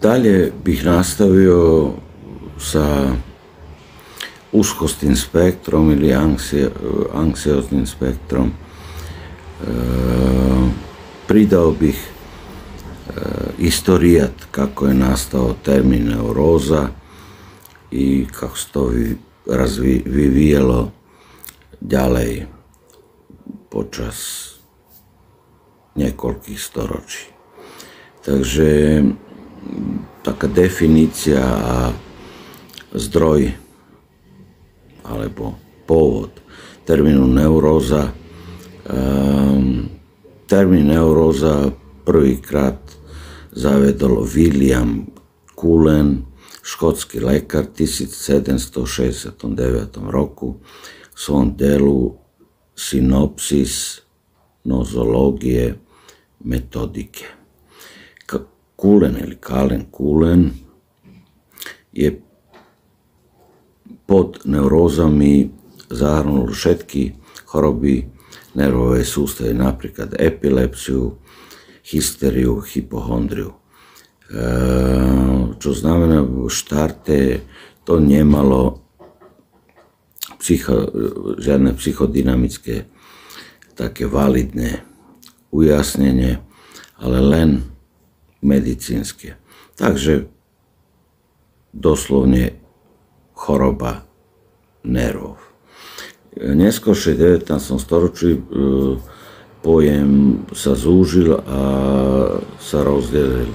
Dalje bih nastavio sa uskostnim spektrom ili anksioznim spektrom. Pridao bih istorijat kako je nastao termin neuroza i kako se to vyvíjalo ďalej počas niekoľkých storočí. Takže taká definícia a zdroj alebo pôvod termínu neuróza. Termín neuróza prvýkrát zavedol William Cullen, škótsky lekár, v 1769 roku v svom delu Synopsis nozológie metodike. Cullen ili Cullen je pod neurózami zahrnul všetky choroby nervové sústavy, napríklad epilepsiu, hysteriu, hypochondriu. Čo znamená, v štarte to nemalo žiadne psychodynamické také validné ujasnenie, ale len medicínske. Takže doslovne choroba nervov. Neskôršie v 19. storočí pojem sa zúžil a sa rozdelil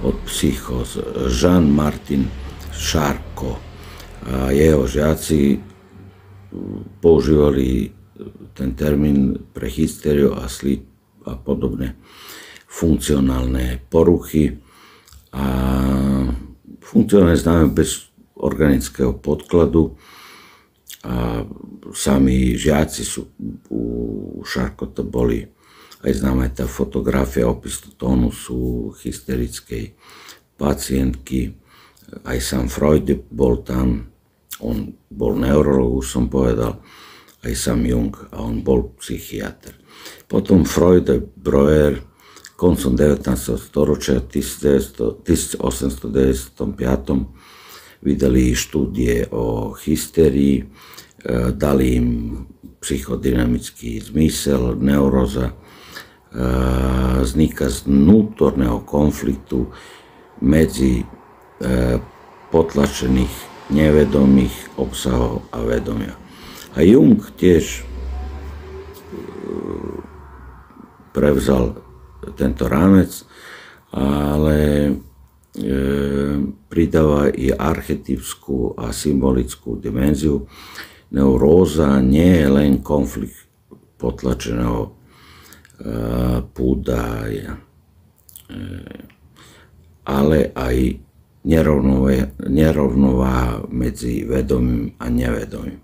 od psychóz. Jean-Martin Charcot a jeho žiaci používali ten termín pre hysteriu a podobné funkcionálne poruchy. A funkcionálne znamená bez organického podkladu. A sami žiaci u Charcota boli, aj známa tá fotografia, opis tónusu hysterickej pacientky. Aj sám Freud bol tam, on bol neurolog, už som povedal, aj sám Jung, a on bol psychiatr. Potom Freud a Breuer koncom 19. storočia, 1895. vydali štúdie o hysterii, dali im psychodynamický zmysel, neuróza vzniká z vnútorného konfliktu medzi potlačených nevedomých obsahov a vedomia. A Jung tiež prevzal tento rámec, ale pridáva i archetypskú a symbolickú dimenziu. Neuróza nie je len konflikt potlačeného púda, ale aj nerovnováha medzi vedomým a nevedomým,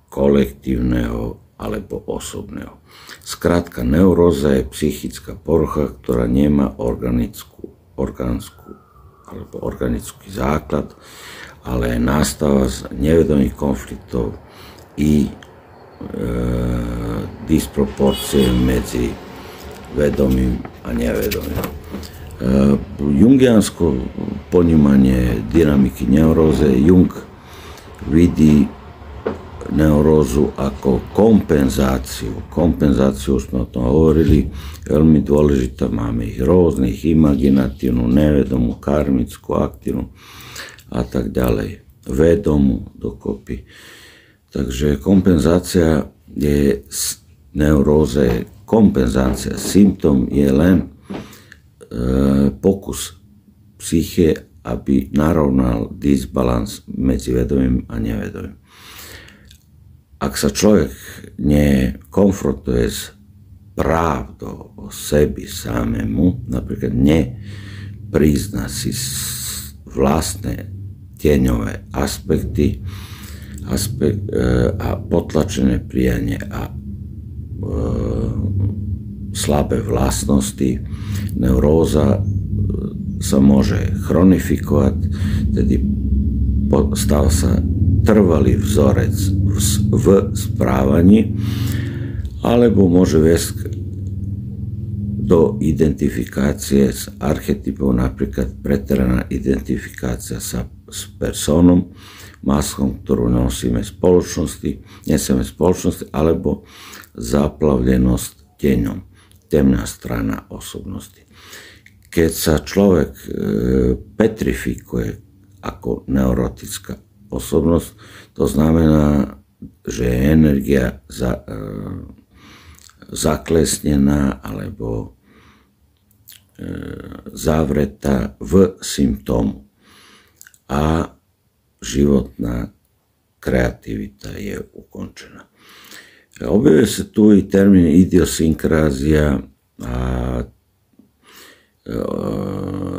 kolektívneho alebo osobného. Skrátka, neuróza je psychická porucha, ktorá nemá organický základ, ale nastáva z nevedomých konfliktov i disproporcie medzi vedomým a nevedomým. Jungiansko ponímanie dynamiky neuróze, Jung vidí neurózu ako kompenzáciu. Kompenzáciu, už sme o tom hovorili, veľmi dôležitá, máme ich rôznych, imaginatívnu, nevedomú, karmickú, aktívnu a tak ďalej, vedomú dokopy. Takže kompenzácia je neuróze, kompenzácia, symptóm je len pokus psyche, aby narovnal disbalans medzi vedomým a nevedomým. Ak sa človek nekonfrontuje s pravdou o sebi samému, napríklad neprizná si vlastné tieňové aspekty a potlačené prianie a slabé vlastnosti, neuróza sa môže chronifikovať, tedy stáva sa trvalý vzorec v správaní, alebo môže viesť do identifikacije s arhetipom, napríklad preteraná identifikácia sa s personom, maskom, ktorú nesieme spoločnosti, alebo zaplavlenosť tieňom, temná strana osobnosti. Keď sa človek petrifikuje ako neurotická osobnosť, to znamená, že je energia zaklesnená alebo zavretá v symptómu a životná kreativita je ukončená. Objavuje sa tu i termín idiosynkrázia a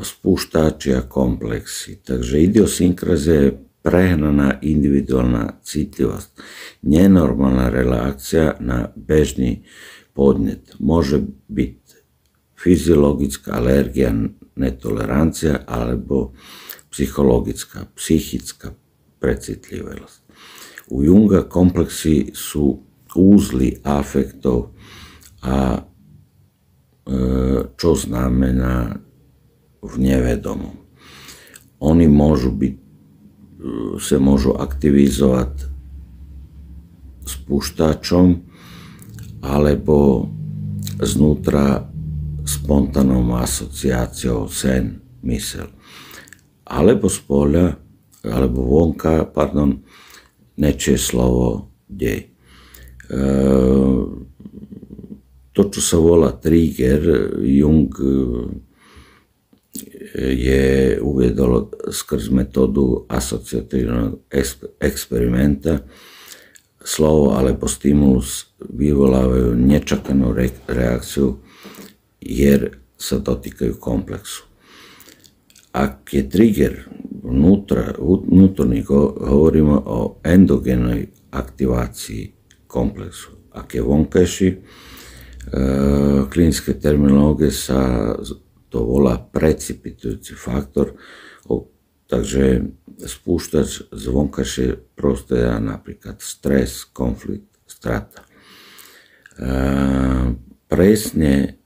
spúšťači a komplexy. Takže idiosynkrázia je prehnaná individuálna citlivosť, nenormálna reakcia na bežný podnet. Môže byť fyziologická alergia, netolerancia alebo psychická precitlivosť. U Junga komplexy sú úzly afektov a čo znamená v nevedomom. Oni sa môžu aktivizovať spúšťačom alebo znútra spontánnou asociáciou sen, mysel. Alebo spoľa, alebo vonka, nečie slovo dej. To, čo sa volá trigger, Jung je uviedol skrz metódu asociatívneho experimenta. Slovo alebo stimulus vyvolávajú nečakanú reakciu, jer sa dotýkajú komplexu. Ak je trigger vnútorný, hovoríme o endogénnej aktivácii komplexu. Ak je vonkajší, klinické terminológie sa to volá precipitujúci faktor, takže spúšťač z vonkajšie prostredia, napríklad stres, konflikt, strata. Presne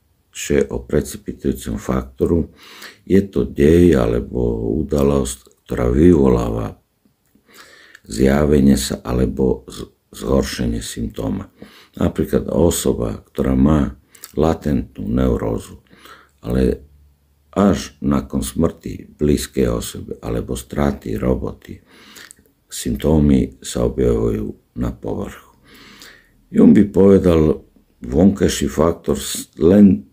o precipitujúcom faktoru je to dej alebo udalosť, ktorá vyvoláva zjavenie sa alebo zhoršenie symptóma. Napríklad osoba, ktorá má latentnú neurózu, ale až nakon smrti blízkej osoby alebo straty roboty, symptómy sa objavujú na povrchu. Jung by povedal, vonkajší faktor len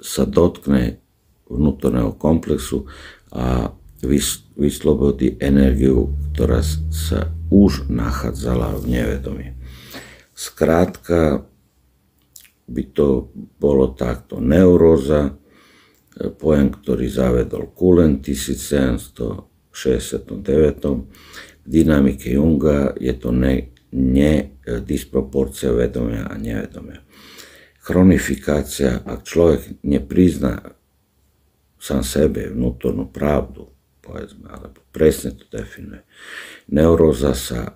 sa dotkne vnútorného komplexu a vyslobodí energiu, ktorá sa už nachádzala v nevedomí. Skrátka by to bolo takto. Neuróza, pojem, ktorý zavedol Cullen v 1769. V dynamike Junga je to disproporcia vedomia a nevedomia. Chronifikácia, ak človek neprizná sám sebe vnútornú pravdu, povedzme, alebo presne to definuje, neuróza sa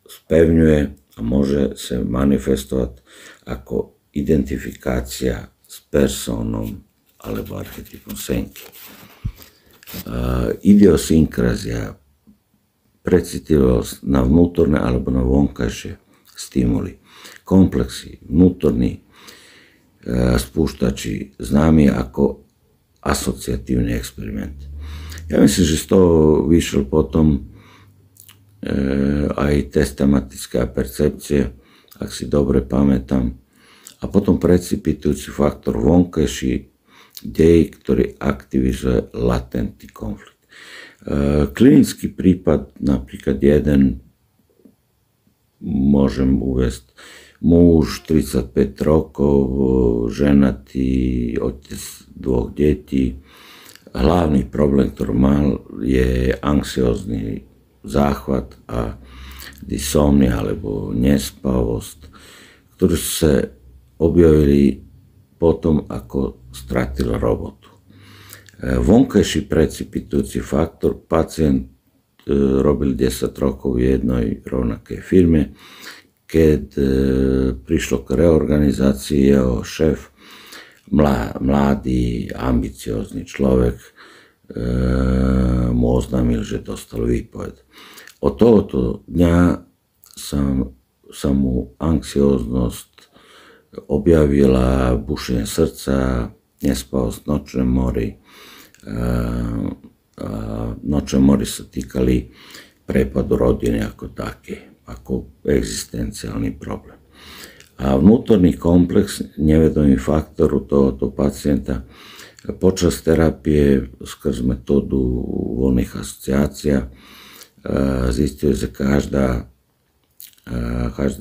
spevňuje a môže sa manifestovať ako identifikácia s personom alebo archetypom senky. Idiosynkrázia, precitlivosť na vnútorné alebo na vonkajšie stimuly, komplexy, vnútorní spúšťači, známi ako asociatívny experiment. Ja myslím, že z toho vyšiel potom aj test tematická percepcia, ak si dobre pamätám, a potom precipitujúci faktor vonkajší dej, ktorý aktivizuje latentný konflikt. Klinický prípad, napríklad jeden, môžem uvesť, muž 35 rokov, ženatý, otec 2 detí. Hlavný problém, ktorý mal, je anxiózny záchvat a dysomnia alebo nespavosť, ktoré sa objavili potom, ako stratil robotu. Vonkajší precipitujúci faktor, pacient robil 10 rokov v jednej rovnakej firme, keď prišlo k reorganizácii, jeho šéf mladý, ambiciozni človek mu oznámil, že dostal výpoveď. Od tohoto dňa sa mu anxióznosť objavila, bušenie srdca, nespavosť, nočné mory. Nočné mory sa týkali prepadu rodiny ako také, ako existenciálny problém. A vnútorný komplex, nevedomý faktor u tohoto pacienta počas terapie skrz metódu voľných asociácií zistil, že každé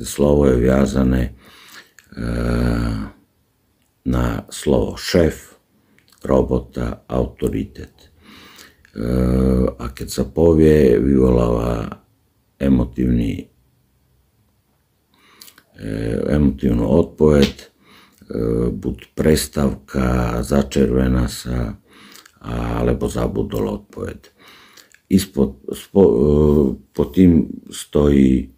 slovo je viazané na slovo šéf, robota, autoritet. A keď sa povie, vyvoláva emotívnu odpoveď, buď prestávka, začervená sa, alebo zabudol odpoveď. Pod tým stojí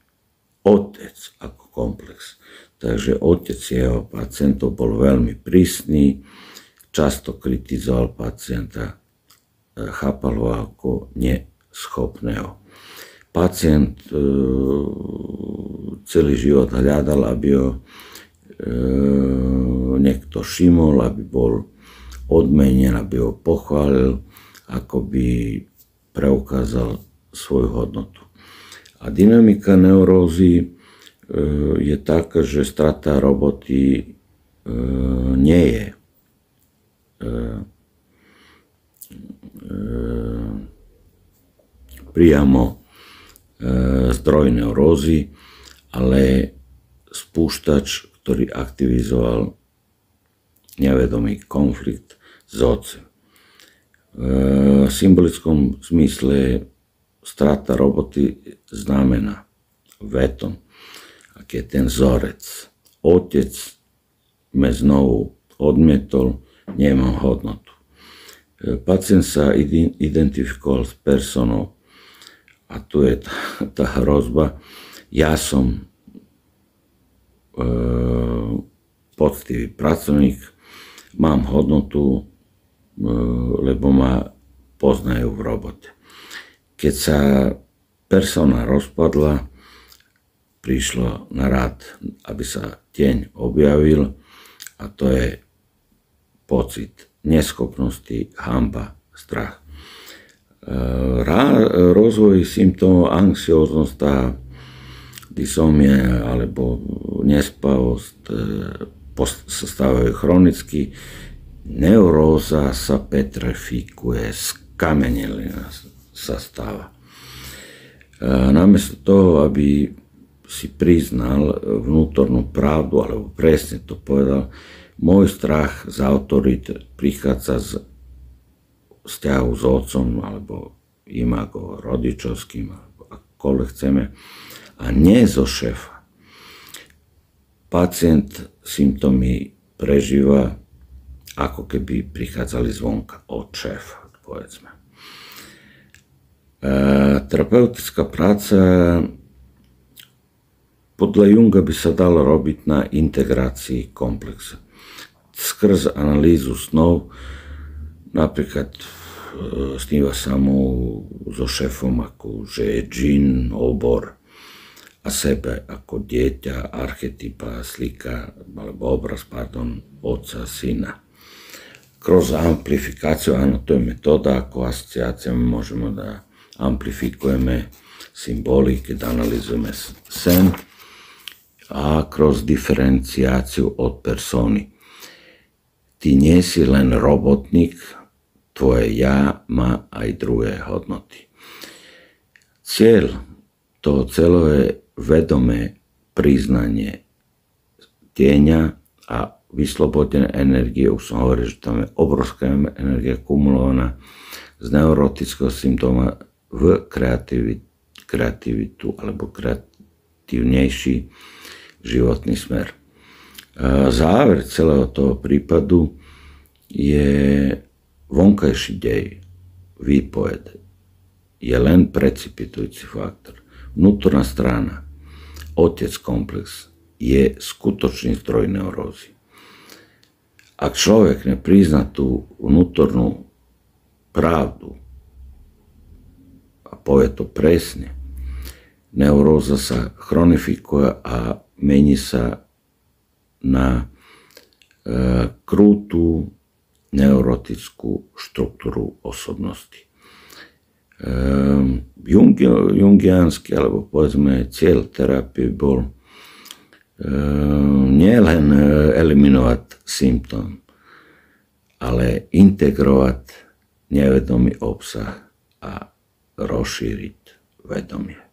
otec ako komplex. Takže otec jeho pacientov bol veľmi prísny, často kritizoval pacienta, chápal ho ako neschopného. Pacient celý život hľadal, aby ho niekto všimol, aby bol odmenený, aby ho pochválil, ako by preukázal svoju hodnotu. A dynamika neurózy je taká, že strata roboty nie je priamo zdroj neurózy, ale spúštač, ktorý aktivizoval nevedomý konflikt s otcom. V symbolickom zmysle strata roboty znamená vetom, ak je ten vzorec. Otec me znovu odmietol, nemám hodnotu. Pacient sa identifikoval s personou a tu je tá hrozba. Ja som poctivý pracovník, mám hodnotu, lebo ma poznajú v robote. Keď sa persona rozpadla, prišlo na rad, aby sa tieň objavil, a to je pocit neschopnosti, hanba, strach. Rozvoj symptómov anxióznosť, dysomia alebo nespavosť sa stávajú chronicky, neuróza sa petrifikuje, skamenelina sa stáva. Namiesto toho, aby si priznal vnútornú pravdu, alebo presne to povedal, môj strach z autority prichádza z vzťahu s otcom, alebo imago rodičovským, alebo akokoľvek chceme, a nie zo šéfa. Pacient symptómy prežíva, ako keby prichádzali zvonka od šéfa, povedzme. Terapeutická práca podľa Junga by sa dala robiť na integrácii komplexa. Skrz analýzu snov, napríklad sníva sa mu so šéfom, ako že je džin, obor, a sebe ako dieťa, archetypa, slika, alebo obraz, otca, syna. Kroz amplifikáciu, áno, to je metóda, ako asociácia môžeme da amplifikujeme symboly, keď analyzujeme sen, a kroz diferenciáciu od persony. Ty nie si len robotník, tvoje ja má aj druhé hodnoty. Cieľ toho celého je vedomé priznanie tieňa a vyslobodené energie. Už som hovoril, že tam je obrovská energia kumulovaná z neurotického symptóma v kreativitu alebo kreatívnejší životný smer. Záver celého toho prípadu je vonkajší dej, výpoveď. Je len precipitujúci faktor. Vnútorná strana, otec komplex, je skutočný zdroj neurózy. Ak človek ne prizna tú vnútornú pravdu a povie to presne, neuróza sa chronifikuje a mení sa na krútu neurotickú štruktúru osobnosti. Jungiánsky, alebo povedzme cieľ terapie bol nielen eliminovať symptóm, ale integrovať nevedomý obsah a rozšíriť vedomie.